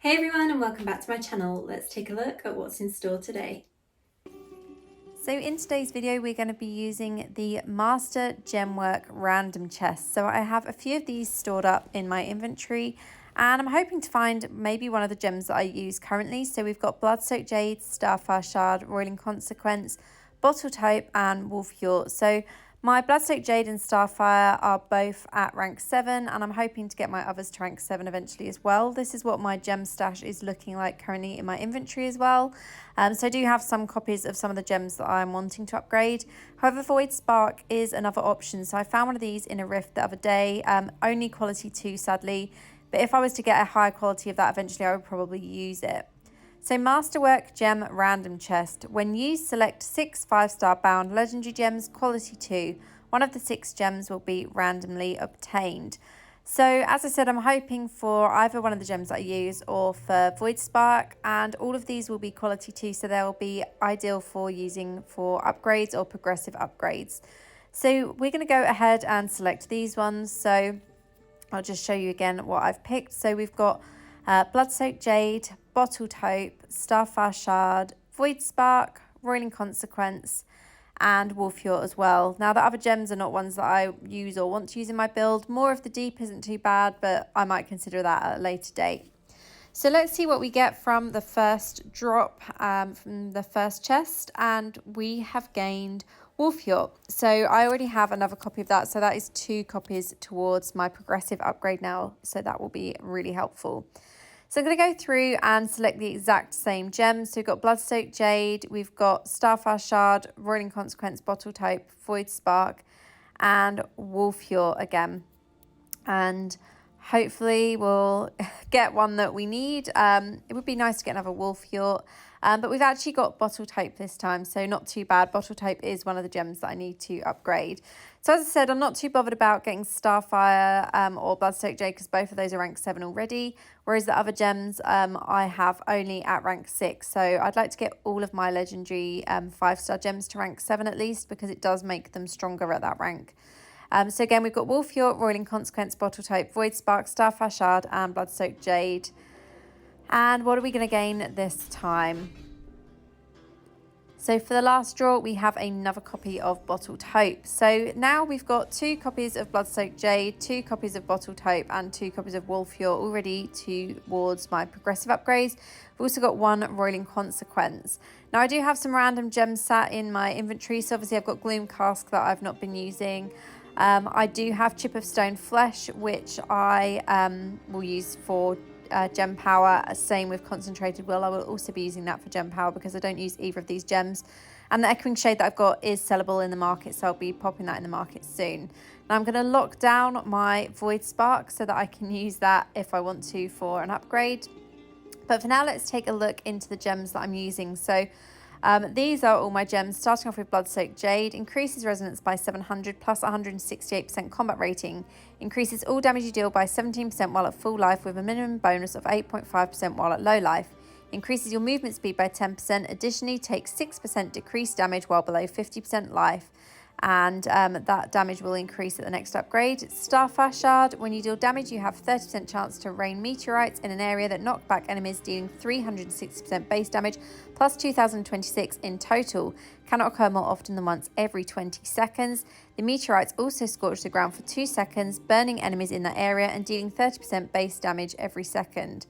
Hey everyone and welcome back to my channel. Let's take a look at what's in store today. So in today's video, we're going to be using the Master Gemwork random chest. So I have a few of these stored up in my inventory and I'm hoping to find maybe one of the gems that I use currently. So we've got Blood-Soaked Jade, Starfire Shard, Roiling Consequence, Bottled Hope and Wolfjord. So my Blood-Soaked Jade and Starfire are both at rank 7 and I'm hoping to get my others to rank 7 eventually as well. This is what my gem stash is looking like currently in my inventory as well. So I do have some copies of some of the gems that I'm wanting to upgrade. However, Void Spark is another option. So I found one of these in a rift the other day, only quality 2 sadly. But if I was to get a higher quality of that eventually, I would probably use it. So Masterwork Gem Random Chest. When used, select 6 5-star bound legendary gems, quality 2. One of the 6 gems will be randomly obtained. So as I said, I'm hoping for either one of the gems that I use or for Void Spark, and all of these will be quality 2, so they'll be ideal for using for upgrades or progressive upgrades. So we're going to go ahead and select these ones. So I'll just show you again what I've picked. So we've got Blood-Soaked Jade, Bottled Hope, Starfire Shard, Void Spark, Roiling Consequence, and Wolfjord as well. Now the other gems are not ones that I use or want to use in my build. More of the deep isn't too bad, but I might consider that at a later date. So let's see what we get from the first drop, from the first chest, and we have gained Wolfjord. So I already have another copy of that, so that is 2 copies towards my progressive upgrade now, so that will be really helpful. So I'm going to go through and select the exact same gems. So we've got Blood-Soaked Jade, we've got Starfire Shard, Roiling Consequence, Bottled Hope, Void Spark, and Wolfjord again. And hopefully we'll get one that we need. It would be nice to get another Wolfjord. But we've actually got Bottled Hope this time, so not too bad. Bottled Hope is one of the gems that I need to upgrade. So as I said, I'm not too bothered about getting Starfire or Blood-Soaked Jade because both of those are rank 7 already, whereas the other gems I have only at rank 6. So I'd like to get all of my legendary 5-star gems to rank 7 at least, because it does make them stronger at that rank. So again, we've got Wolfjord, Roiling Consequence, Bottled Hope, Void Spark, Starfire Shard, and Blood-Soaked Jade. And what are we going to gain this time? So for the last draw, we have another copy of Bottled Hope. So now we've got 2 copies of Blood-Soaked Jade, 2 copies of Bottled Hope, and 2 copies of Wolfjord all ready towards my progressive upgrades. We've also got 1 Roiling Consequence. Now I do have some random gems sat in my inventory. So obviously I've got Gloom Cask that I've not been using. I do have Chip of Stone Flesh, which I will use for gem power. Same with Concentrated Will. I will also be using that for gem power because I don't use either of these gems. And the Echoing Shade that I've got is sellable in the market, so I'll be popping that in the market soon. Now I'm going to lock down my Void Spark so that I can use that if I want to for an upgrade. But for now, let's take a look into the gems that I'm using. So these are all my gems, starting off with Blood-Soaked Jade. Increases resonance by 700 plus 168% combat rating. Increases all damage you deal by 17% while at full life with a minimum bonus of 8.5% while at low life. Increases your movement speed by 10%. Additionally, takes 6% decreased damage while below 50% life. And that damage will increase at the next upgrade. Starfire Shard. When you deal damage, you have 30% chance to rain meteorites in an area that knock back enemies, dealing 360% base damage plus 2026 in total. Cannot occur more often than once every 20 seconds. The meteorites also scorch the ground for 2 seconds, burning enemies in that area and dealing 30% base damage every second.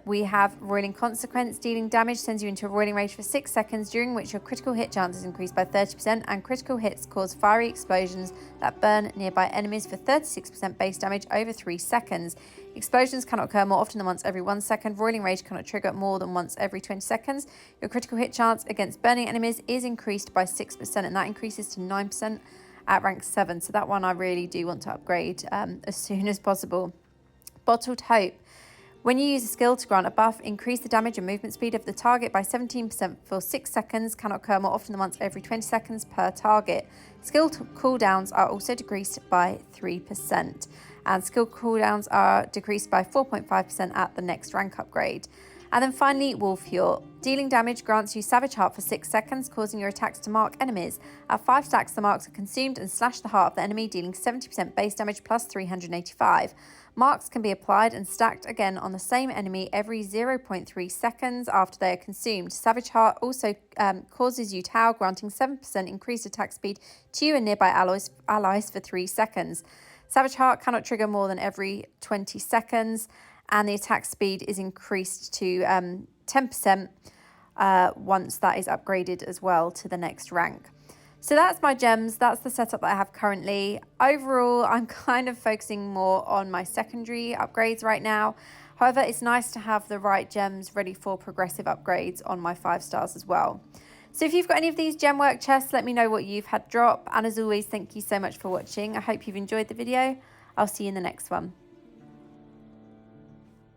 We have Roiling Consequence. Dealing damage sends you into a roiling rage for 6 seconds, during which your critical hit chance is increased by 30%, and critical hits cause fiery explosions that burn nearby enemies for 36% base damage over 3 seconds. Explosions cannot occur more often than once every 1 second. Roiling rage cannot trigger more than once every 20 seconds. Your critical hit chance against burning enemies is increased by 6%, and that increases to 9% at rank 7. So that one I really do want to upgrade as soon as possible. Bottled Hope. When you use a skill to grant a buff, increase the damage and movement speed of the target by 17% for 6 seconds. Cannot occur more often than once every 20 seconds per target. Skill cooldowns are also decreased by 3%. And skill cooldowns are decreased by 4.5% at the next rank upgrade. And then finally, Wolfjord. Dealing damage grants you Savage Heart for 6 seconds, causing your attacks to mark enemies. At 5 stacks, the marks are consumed and slash the heart of the enemy, dealing 70% base damage plus 385. Marks can be applied and stacked again on the same enemy every 0.3 seconds after they are consumed. Savage Heart also causes you Tau, granting 7% increased attack speed to you and nearby allies for 3 seconds. Savage Heart cannot trigger more than every 20 seconds, and the attack speed is increased to 10% once that is upgraded as well to the next rank. So that's my gems. That's the setup that I have currently. Overall, I'm kind of focusing more on my secondary upgrades right now. However, it's nice to have the right gems ready for progressive upgrades on my 5 stars as well. So if you've got any of these gem work chests, let me know what you've had drop. And as always, thank you so much for watching. I hope you've enjoyed the video. I'll see you in the next one.